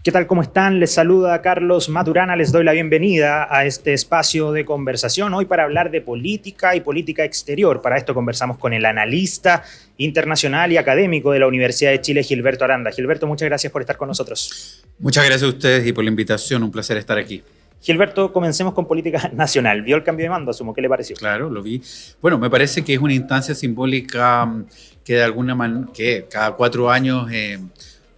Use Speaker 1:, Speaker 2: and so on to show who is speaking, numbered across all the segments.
Speaker 1: ¿Qué tal? ¿Cómo están? Les saluda Carlos Maturana. Les doy la bienvenida a este espacio de conversación hoy para hablar de política y política exterior. Para esto conversamos con el analista internacional y académico de la Universidad de Chile, Gilberto Aranda. Gilberto, muchas gracias por estar con nosotros.
Speaker 2: Muchas gracias a ustedes y por la invitación. Un placer estar aquí.
Speaker 1: Gilberto, comencemos con política nacional. ¿Vio el cambio de mando? Asumo. ¿Qué le pareció?
Speaker 2: Claro, lo vi. Bueno, me parece que es una instancia simbólica que de alguna manera, que cada 4 años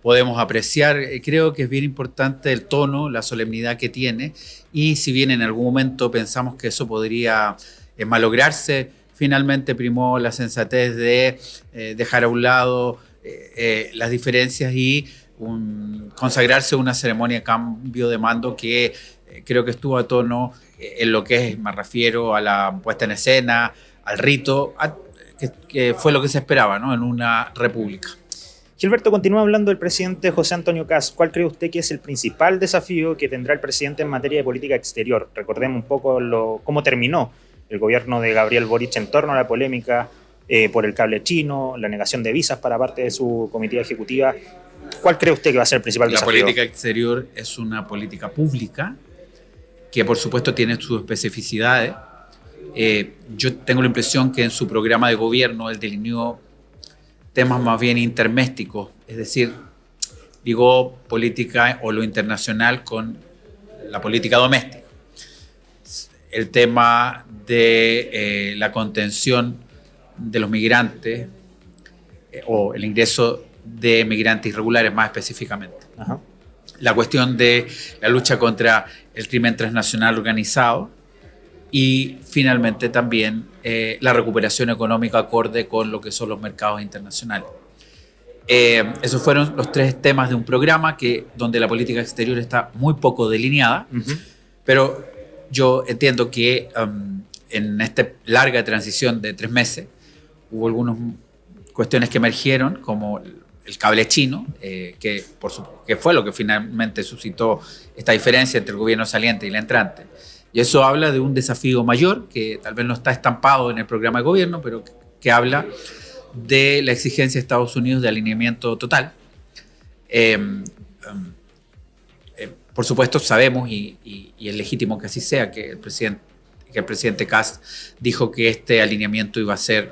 Speaker 2: podemos apreciar. Creo que es bien importante el tono, la solemnidad que tiene, y si bien en algún momento pensamos que eso podría malograrse, finalmente primó la sensatez de dejar a un lado las diferencias y consagrarse una ceremonia de cambio de mando que creo que estuvo a tono en lo que es, me refiero a la puesta en escena, al rito, que fue lo que se esperaba, ¿no?, en una república.
Speaker 1: Gilberto, continúa hablando del presidente José Antonio Kast. ¿Cuál cree usted que es el principal desafío que tendrá el presidente en materia de política exterior? Recordemos un poco cómo terminó el gobierno de Gabriel Boric en torno a la polémica por el cable chino, la negación de visas para parte de su comitiva ejecutiva. ¿Cuál cree usted que va a ser el principal desafío?
Speaker 2: La política exterior es una política pública que por supuesto tiene sus especificidades. Yo tengo la impresión que en su programa de gobierno él delineó temas más bien intermésticos, es decir, ligó política o lo internacional con la política doméstica. El tema de la contención de los migrantes o el ingreso de migrantes irregulares más específicamente.
Speaker 1: Ajá.
Speaker 2: La cuestión de la lucha contra el crimen transnacional organizado y finalmente también la recuperación económica acorde con lo que son los mercados internacionales. Esos fueron los 3 temas de un programa donde la política exterior está muy poco delineada, pero yo entiendo que en esta larga transición de 3 meses hubo algunas cuestiones que emergieron, como el cable chino, que fue lo que finalmente suscitó esta diferencia entre el gobierno saliente y el entrante. Y eso habla de un desafío mayor, que tal vez no está estampado en el programa de gobierno, pero que habla de la exigencia de Estados Unidos de alineamiento total. Por supuesto sabemos, y es legítimo que así sea, que el presidente Kast dijo que este alineamiento iba a ser,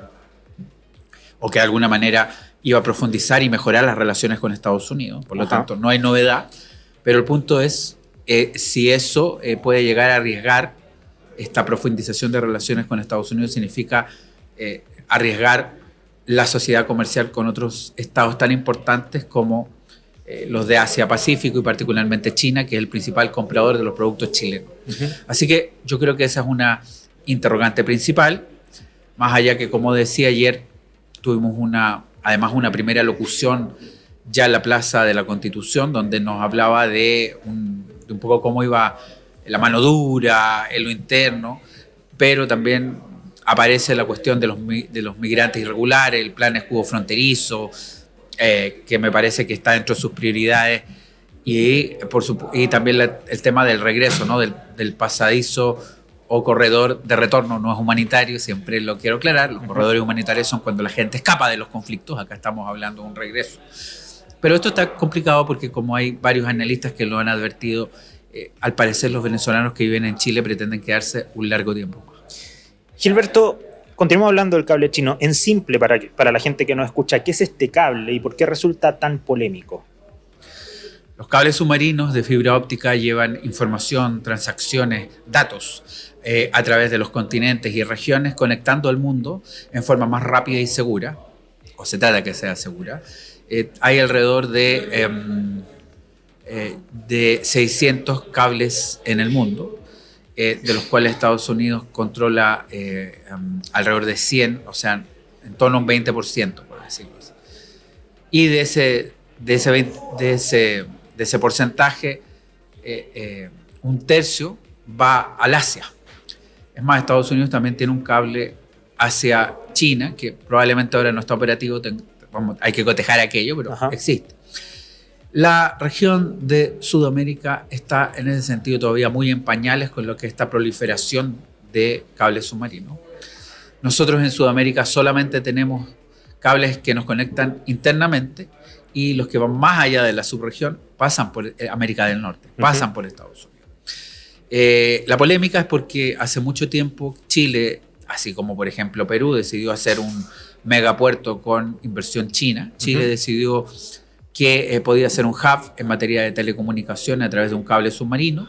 Speaker 2: o que de alguna manera iba a profundizar y mejorar las relaciones con Estados Unidos. Por lo tanto, no hay novedad, pero el punto es si eso puede llegar a arriesgar esta profundización de relaciones con Estados Unidos, significa arriesgar la sociedad comercial con otros estados tan importantes como los de Asia-Pacífico y particularmente China, que es el principal comprador de los productos chilenos. Así que yo creo que esa es una interrogante principal, más allá que, como decía ayer, tuvimos además una primera locución ya en la Plaza de la Constitución, donde nos hablaba de un poco cómo iba la mano dura, en lo interno, pero también aparece la cuestión de los migrantes irregulares, el plan escudo fronterizo, que me parece que está dentro de sus prioridades, y también el tema del regreso, ¿no?, del pasadizo o corredor de retorno. No es humanitario, siempre lo quiero aclarar. Los corredores humanitarios son cuando la gente escapa de los conflictos. Acá estamos hablando de un regreso. Pero esto está complicado porque, como hay varios analistas que lo han advertido, al parecer los venezolanos que viven en Chile pretenden quedarse un largo tiempo más.
Speaker 1: Gilberto, continuamos hablando del cable chino. En simple, para la gente que no escucha, ¿qué es este cable y por qué resulta tan polémico?
Speaker 2: Los cables submarinos de fibra óptica llevan información, transacciones, datos a través de los continentes y regiones, conectando al mundo en forma más rápida y segura, o se trata que sea segura. Hay alrededor de 600 cables en el mundo, de los cuales Estados Unidos controla alrededor de 100, o sea, en torno a un 20%, por decirlo así. Y de ese porcentaje, un tercio va al Asia. Es más, Estados Unidos también tiene un cable hacia China, que probablemente ahora no está operativo, hay que cotejar aquello, pero existe. La región de Sudamérica está en ese sentido todavía muy en pañales con lo que es esta proliferación de cables submarinos. Nosotros en Sudamérica solamente tenemos cables que nos conectan internamente y los que van más allá de la subregión pasan por América del Norte, pasan por Estados Unidos. La polémica es porque hace mucho tiempo Chile, así como por ejemplo Perú, decidió hacer un megapuerto con inversión china. Chile decidió que podía ser un hub en materia de telecomunicación a través de un cable submarino,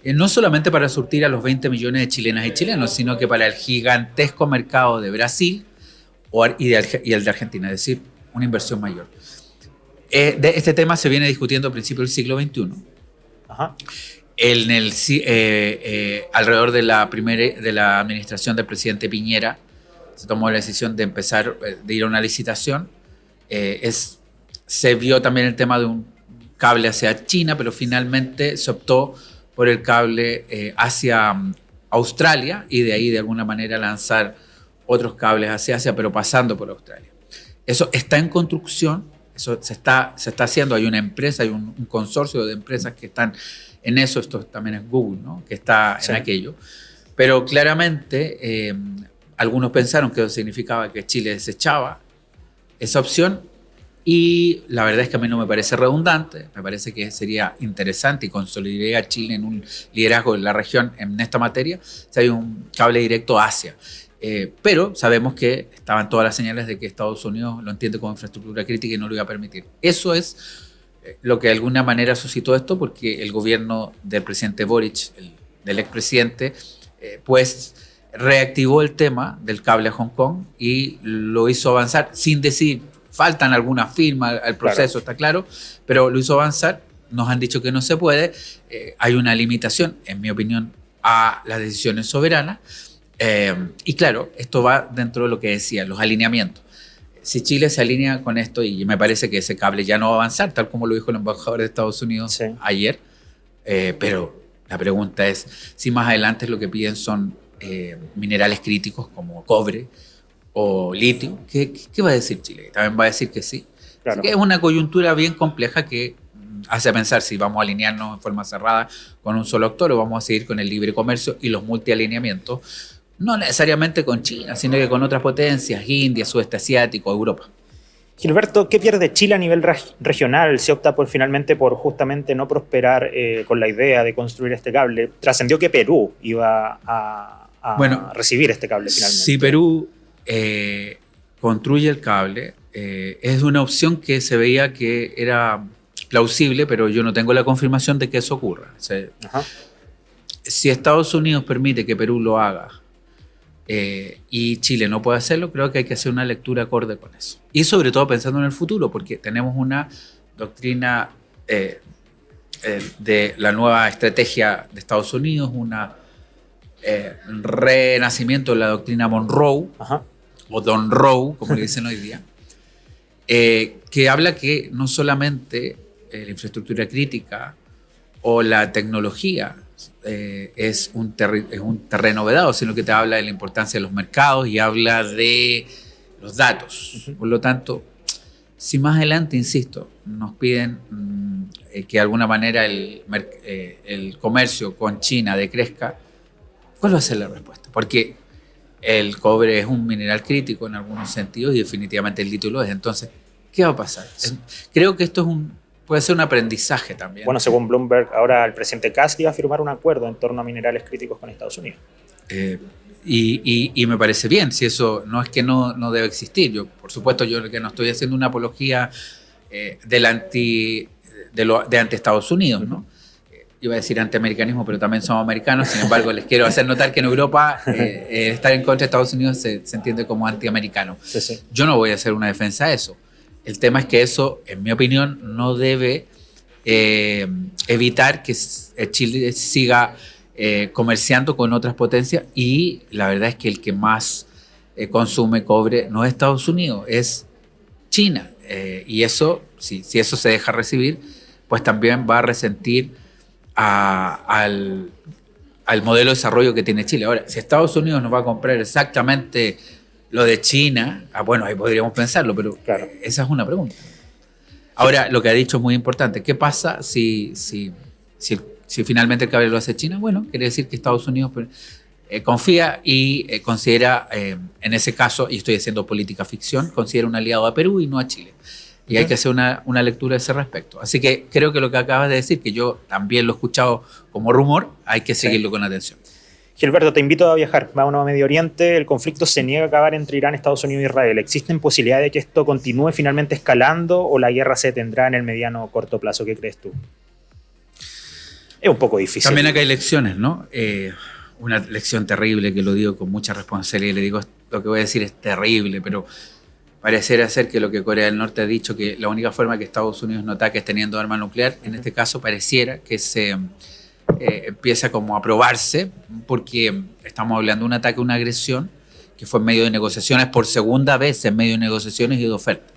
Speaker 2: no solamente para surtir a los 20 millones de chilenas y chilenos, sino que para el gigantesco mercado de Brasil y el de Argentina, es decir, una inversión mayor. Este tema se viene discutiendo a principios del siglo XXI.
Speaker 1: Ajá.
Speaker 2: Alrededor de la administración del presidente Piñera, se tomó la decisión de empezar, de ir a una licitación. Se vio también el tema de un cable hacia China, pero finalmente se optó por el cable hacia Australia y de ahí de alguna manera lanzar otros cables hacia Asia, pero pasando por Australia. Eso está en construcción, eso se está haciendo. Hay una empresa, hay un consorcio de empresas que están en eso. Esto también es Google, ¿no?, que está en aquello. Pero claramente algunos pensaron que eso significaba que Chile desechaba esa opción, y la verdad es que a mí no me parece redundante. Me parece que sería interesante y consolidaría a Chile en un liderazgo en la región en esta materia si hay un cable directo a Asia. Pero sabemos que estaban todas las señales de que Estados Unidos lo entiende como infraestructura crítica y no lo iba a permitir. Eso es lo que de alguna manera suscitó esto, porque el gobierno del presidente Boric, del expresidente, pues reactivó el tema del cable a Hong Kong y lo hizo avanzar sin decir. Faltan algunas firmas, el proceso está claro, pero lo hizo avanzar. Nos han dicho que no se puede. Hay una limitación, en mi opinión, a las decisiones soberanas. Y claro, esto va dentro de lo que decía, los alineamientos. Si Chile se alinea con esto, y me parece que ese cable ya no va a avanzar, tal como lo dijo el embajador de Estados Unidos ayer, pero la pregunta es si más adelante lo que piden son minerales críticos como cobre o litio. ¿Qué va a decir Chile? También va a decir que sí.
Speaker 1: Claro.
Speaker 2: Así que es una coyuntura bien compleja que hace pensar si vamos a alinearnos en forma cerrada con un solo actor o vamos a seguir con el libre comercio y los multialineamientos, no necesariamente con China, sino que con otras potencias, India, Sudeste Asiático, Europa.
Speaker 1: Gilberto, ¿qué pierde Chile a nivel regional si opta finalmente por justamente no prosperar con la idea de construir este cable? Trascendió que Perú iba a recibir este cable finalmente.
Speaker 2: Si Perú construye el cable, es una opción que se veía que era plausible, pero yo no tengo la confirmación de que eso ocurra. O sea, si Estados Unidos permite que Perú lo haga y Chile no puede hacerlo, creo que hay que hacer una lectura acorde con eso. Y sobre todo pensando en el futuro, porque tenemos una doctrina de la nueva estrategia de Estados Unidos, una renacimiento de la doctrina Monroe, o Don Rowe, como le dicen hoy día, que habla que no solamente la infraestructura crítica o la tecnología es un terreno vedado, sino que te habla de la importancia de los mercados y habla de los datos. Por lo tanto, si más adelante, insisto, nos piden que de alguna manera el comercio con China decrezca, ¿cuál va a ser la respuesta? Porque el cobre es un mineral crítico en algunos sentidos y definitivamente el litio lo es. Entonces, ¿qué va a pasar? Creo que esto puede ser un aprendizaje también.
Speaker 1: Bueno, según Bloomberg, ahora el presidente Kast iba a firmar un acuerdo en torno a minerales críticos con Estados Unidos.
Speaker 2: Y me parece bien, si eso no es que no debe existir. Yo, por supuesto, yo que no estoy haciendo una apología de anti-Estados Unidos, ¿no? Iba a decir antiamericanismo, pero también somos americanos. Sin embargo, les quiero hacer notar que en Europa estar en contra de Estados Unidos se entiende como antiamericano. Sí. Yo no voy a hacer una defensa de eso. El tema es que eso, en mi opinión, no debe evitar que Chile siga comerciando con otras potencias, y la verdad es que el que más consume cobre no es Estados Unidos, es China. Y eso, si eso se deja recibir, pues también va a resentir al modelo de desarrollo que tiene Chile. Ahora, si Estados Unidos nos va a comprar exactamente lo de China, bueno, ahí podríamos pensarlo, pero claro, esa es una pregunta. Ahora, lo que ha dicho es muy importante. ¿Qué pasa si finalmente el cable lo hace China? Bueno, quiere decir que Estados Unidos confía y considera, en ese caso, y estoy haciendo política ficción, considera un aliado a Perú y no a Chile. Y hay que hacer una lectura a ese respecto. Así que creo que lo que acabas de decir, que yo también lo he escuchado como rumor, hay que seguirlo con atención.
Speaker 1: Gilberto, te invito a viajar. Vámonos a Medio Oriente. El conflicto se niega a acabar entre Irán, Estados Unidos e Israel. ¿Existen posibilidades de que esto continúe finalmente escalando o la guerra se detendrá en el mediano o corto plazo? ¿Qué crees tú? Es un poco difícil.
Speaker 2: También acá hay lecciones, ¿no? Una lección terrible, que lo digo con mucha responsabilidad. Le digo, lo que voy a decir es terrible, pero pareciera ser que lo que Corea del Norte ha dicho, que la única forma que Estados Unidos no ataque es teniendo arma nuclear, en este caso pareciera que se empieza como a probarse, porque estamos hablando de un ataque, una agresión, que fue en medio de negociaciones, por segunda vez en medio de negociaciones y de ofertas.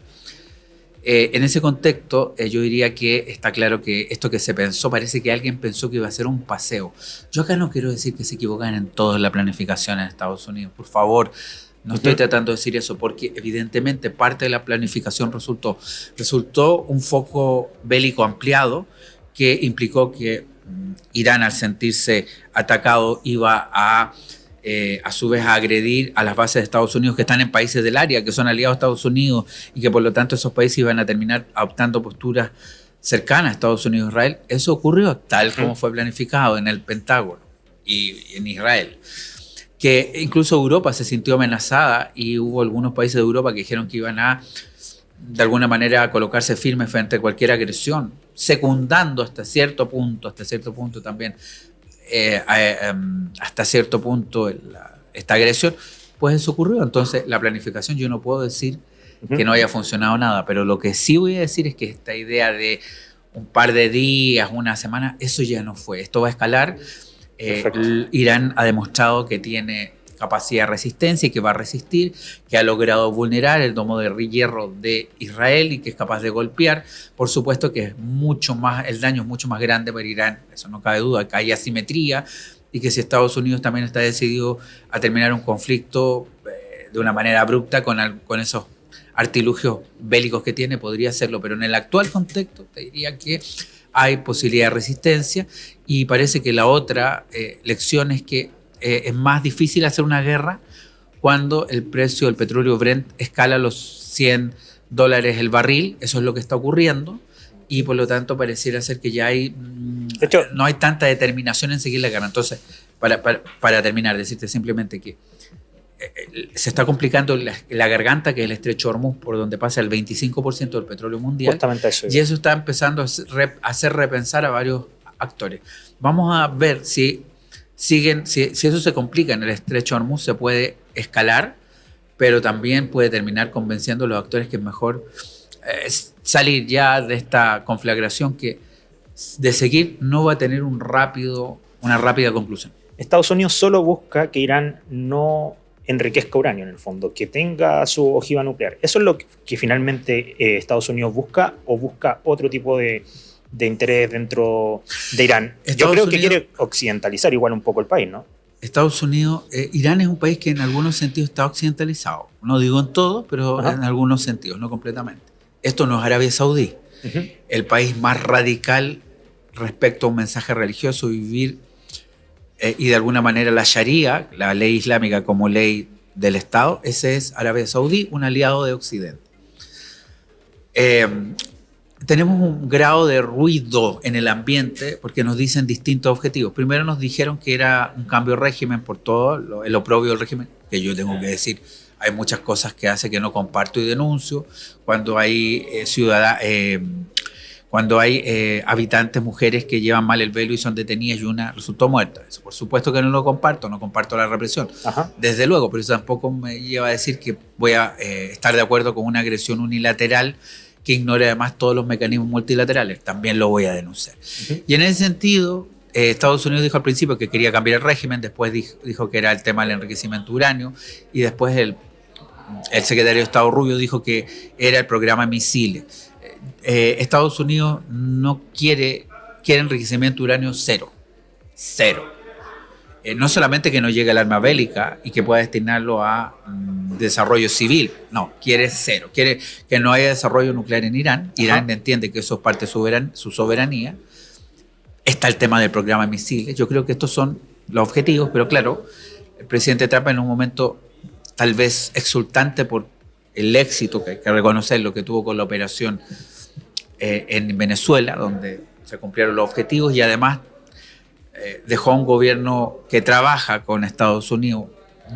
Speaker 2: En ese contexto, yo diría que está claro que esto que se pensó, parece que alguien pensó que iba a ser un paseo. Yo acá no quiero decir que se equivocan en todo la planificación en Estados Unidos, por favor. No estoy tratando de decir eso, porque evidentemente parte de la planificación resultó un foco bélico ampliado que implicó que Irán, al sentirse atacado, iba a su vez a agredir a las bases de Estados Unidos que están en países del área, que son aliados de Estados Unidos, y que por lo tanto esos países iban a terminar adoptando posturas cercanas a Estados Unidos e Israel. Eso ocurrió tal como fue planificado en el Pentágono y en Israel. Que incluso Europa se sintió amenazada y hubo algunos países de Europa que dijeron que iban a, de alguna manera, a colocarse firmes frente a cualquier agresión, secundando hasta cierto punto también, hasta cierto punto esta agresión. Pues eso ocurrió. Entonces, la planificación, yo no puedo decir que no haya funcionado nada, pero lo que sí voy a decir es que esta idea de un par de días, una semana, eso ya no fue. Esto va a escalar. Irán ha demostrado que tiene capacidad de resistencia y que va a resistir, que ha logrado vulnerar el domo de hierro de Israel y que es capaz de golpear. Por supuesto que es mucho más, el daño es mucho más grande para Irán, eso no cabe duda, que hay asimetría y que si Estados Unidos también está decidido a terminar un conflicto de una manera abrupta con esos artilugios bélicos que tiene, podría hacerlo, pero en el actual contexto te diría que hay posibilidad de resistencia y parece que la otra lección es que es más difícil hacer una guerra cuando el precio del petróleo Brent escala los $100 el barril. Eso es lo que está ocurriendo y por lo tanto pareciera ser que ya no hay tanta determinación en seguir la guerra. Entonces, para terminar, decirte simplemente que se está complicando la garganta, que es el estrecho de Hormuz, por donde pasa el 25% del petróleo mundial.
Speaker 1: Justamente eso.
Speaker 2: Y eso está empezando a hacer repensar a varios actores. Vamos a ver si eso se complica en el estrecho de Hormuz, se puede escalar, pero también puede terminar convenciendo a los actores que es mejor salir ya de esta conflagración que de seguir no va a tener una rápida conclusión.
Speaker 1: Estados Unidos solo busca que Irán no enriquezca uranio, en el fondo, que tenga su ojiva nuclear. ¿Eso es lo que finalmente Estados Unidos busca o busca otro tipo de interés dentro de Irán? Yo creo que quiere occidentalizar igual un poco el país, ¿no?
Speaker 2: Estados Unidos, Irán es un país que en algunos sentidos está occidentalizado. No digo en todo, pero en algunos sentidos, no completamente. Esto no es Arabia Saudí, el país más radical respecto a un mensaje religioso, vivir y de alguna manera la Sharia, la ley islámica como ley del Estado, ese es Arabia Saudí, un aliado de Occidente. Tenemos un grado de ruido en el ambiente porque nos dicen distintos objetivos. Primero nos dijeron que era un cambio de régimen por todo el oprobio del régimen, que yo tengo que decir, hay muchas cosas que hace que no comparto y denuncio. Cuando hay habitantes, mujeres que llevan mal el velo y son detenidas y una resultó muerta. Eso por supuesto que no lo comparto, no comparto la represión. Desde luego, pero eso tampoco me lleva a decir que voy a estar de acuerdo con una agresión unilateral que ignore además todos los mecanismos multilaterales. También lo voy a denunciar. Y en ese sentido, Estados Unidos dijo al principio que quería cambiar el régimen, después dijo que era el tema del enriquecimiento de uranio, y después el secretario de Estado Rubio dijo que era el programa de misiles. Estados Unidos no quiere enriquecimiento de uranio cero. No solamente que no llegue el arma bélica y que pueda destinarlo a desarrollo civil, no, quiere cero. Quiere que no haya desarrollo nuclear en Irán. Irán entiende que eso es parte de su soberanía. Está el tema del programa de misiles. Yo creo que estos son los objetivos, pero claro, el presidente Trump en un momento tal vez exultante por el éxito, que hay que reconocer lo que tuvo con la operación en Venezuela, donde se cumplieron los objetivos y además dejó a un gobierno que trabaja con Estados Unidos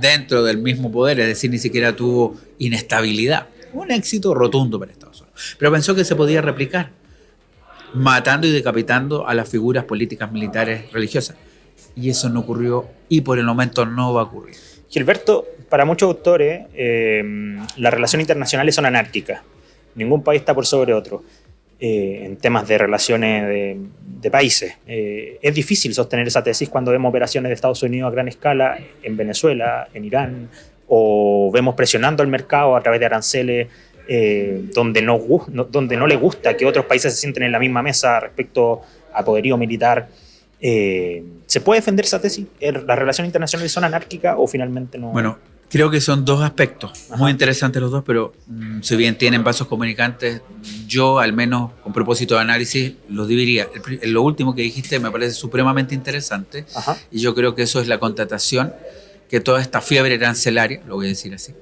Speaker 2: dentro del mismo poder, es decir, ni siquiera tuvo inestabilidad. Un éxito rotundo para Estados Unidos. Pero pensó que se podía replicar, matando y decapitando a las figuras políticas, militares, religiosas. Y eso no ocurrió y por el momento no va a ocurrir.
Speaker 1: Gilberto, para muchos autores, las relaciones internacionales son anárquicas. Ningún país está por sobre otro. En temas de relaciones de países. Es difícil sostener esa tesis cuando vemos operaciones de Estados Unidos a gran escala en Venezuela, en Irán, o vemos presionando al mercado a través de aranceles donde no le gusta que otros países se sienten en la misma mesa respecto a poderío militar. ¿Se puede defender esa tesis? ¿Las relaciones internacionales son anárquicas o finalmente no?
Speaker 2: Bueno, creo que son dos aspectos, muy interesantes los dos, pero si bien tienen vasos comunicantes, yo al menos con propósito de análisis los dividiría. Lo último que dijiste me parece supremamente interesante. Ajá. Y yo creo que eso es la constatación que toda esta fiebre arancelaria, lo voy a decir así,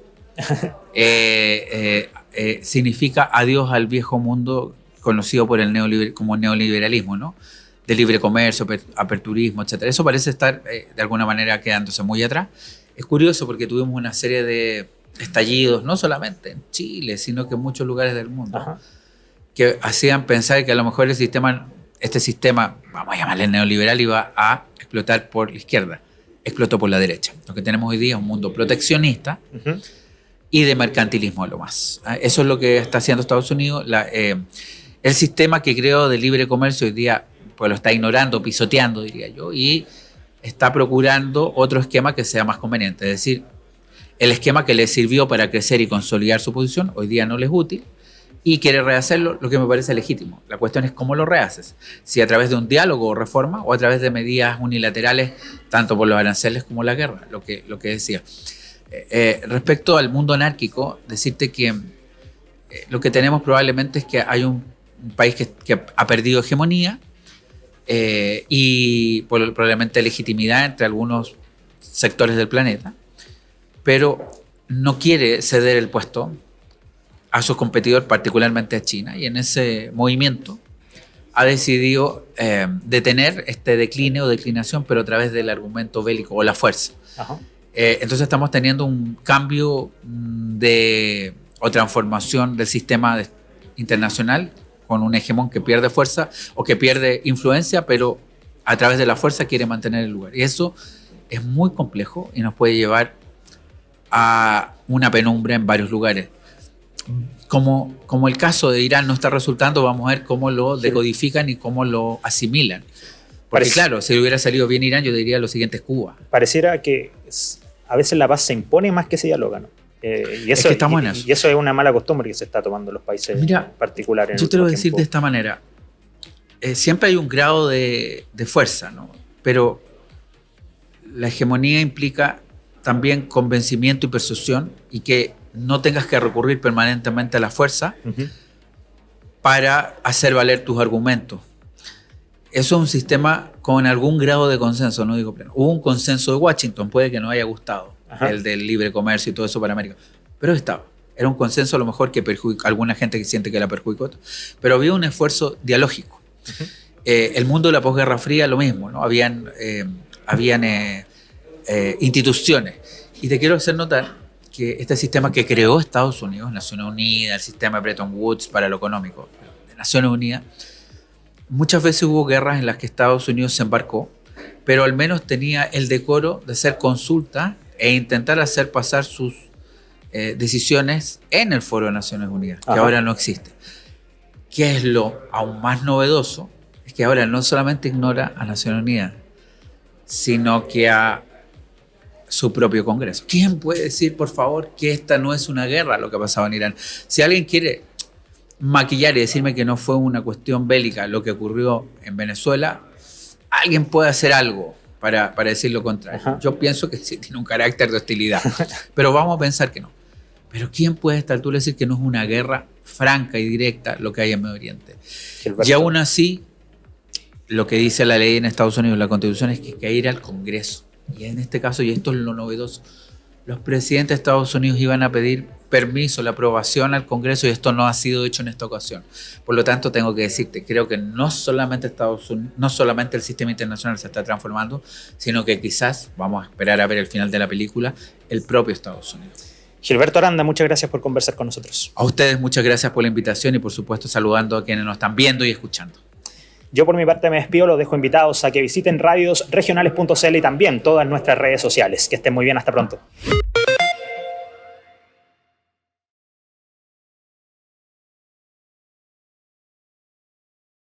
Speaker 2: significa adiós al viejo mundo conocido por como neoliberalismo, ¿no? De libre comercio, aperturismo, etc. Eso parece estar de alguna manera quedándose muy atrás. Es curioso porque tuvimos una serie de estallidos, no solamente en Chile, sino que en muchos lugares del mundo, ajá, que hacían pensar que a lo mejor este sistema, vamos a llamarle neoliberal, iba a explotar por la izquierda. Explotó por la derecha. Lo que tenemos hoy día es un mundo proteccionista uh-huh, y de mercantilismo a lo más. Eso es lo que está haciendo Estados Unidos. El sistema que creó de libre comercio hoy día pues lo está ignorando, pisoteando, diría yo, y está procurando otro esquema que sea más conveniente. Es decir, el esquema que le sirvió para crecer y consolidar su posición, hoy día no le es útil, y quiere rehacerlo, lo que me parece legítimo. La cuestión es cómo lo rehaces. Si a través de un diálogo o reforma, o a través de medidas unilaterales, tanto por los aranceles como la guerra, lo que decía. Respecto al mundo anárquico, decirte que lo que tenemos probablemente es que hay un país que ha perdido hegemonía, y probablemente legitimidad entre algunos sectores del planeta, pero no quiere ceder el puesto a sus competidores, particularmente a China, y en ese movimiento ha decidido detener este decline o declinación, pero a través del argumento bélico o la fuerza. Ajá. Entonces estamos teniendo un cambio o transformación del sistema internacional con un hegemón que pierde fuerza o que pierde influencia, pero a través de la fuerza quiere mantener el lugar. Y eso es muy complejo y nos puede llevar a una penumbra en varios lugares. Como el caso de Irán no está resultando, vamos a ver cómo lo decodifican y cómo lo asimilan. Porque claro, si hubiera salido bien Irán, yo diría lo siguiente es Cuba.
Speaker 1: Pareciera que a veces la paz se impone más que se dialoga, ¿no? Y eso, es que y eso es una mala costumbre que se está tomando en los países particulares.
Speaker 2: Yo te lo voy a decir de esta manera. Siempre hay un grado de fuerza, ¿no? Pero la hegemonía implica también convencimiento y persuasión y que no tengas que recurrir permanentemente a la fuerza uh-huh, para hacer valer tus argumentos. Eso es un sistema con algún grado de consenso, no digo pleno. Hubo un consenso de Washington, puede que no haya gustado, ajá, el del libre comercio y todo eso para América, pero estaba. Era un consenso a lo mejor que perjudicó, alguna gente que siente que la perjudicó, pero había un esfuerzo dialógico. Uh-huh. El mundo de la posguerra fría, lo mismo, ¿no? Habían instituciones. Y te quiero hacer notar que este sistema que creó Estados Unidos, Naciones Unidas, el sistema de Bretton Woods para lo económico, de Naciones Unidas, muchas veces hubo guerras en las que Estados Unidos se embarcó, pero al menos tenía el decoro de hacer consulta e intentar hacer pasar sus decisiones en el Foro de Naciones Unidas, que ahora no existe. ¿Qué es lo aún más novedoso? Es que ahora no solamente ignora a Naciones Unidas, sino que a su propio Congreso. ¿Quién puede decir, por favor, que esta no es una guerra lo que ha pasado en Irán? Si alguien quiere maquillar y decirme que no fue una cuestión bélica lo que ocurrió en Venezuela, alguien puede hacer algo para decir lo contrario. Ajá. Yo pienso que sí tiene un carácter de hostilidad, pero vamos a pensar que no. Pero ¿quién puede a esta altura decir que no es una guerra franca y directa lo que hay en Medio Oriente? Y aún así, lo que dice la ley en Estados Unidos, la Constitución, es que hay que ir al Congreso. Y en este caso, y esto es lo novedoso, los presidentes de Estados Unidos iban a pedir permiso, la aprobación al Congreso, y esto no ha sido hecho en esta ocasión. Por lo tanto, tengo que decirte, creo que no solamente Estados Unidos, no solamente el sistema internacional se está transformando, sino que quizás, vamos a esperar a ver el final de la película, el propio Estados Unidos.
Speaker 1: Gilberto Aranda, muchas gracias por conversar con nosotros.
Speaker 2: A ustedes muchas gracias por la invitación y por supuesto saludando a quienes nos están viendo y escuchando.
Speaker 1: Yo por mi parte me despido, los dejo invitados a que visiten radiosregionales.cl y también todas nuestras redes sociales. Que estén muy bien, hasta pronto.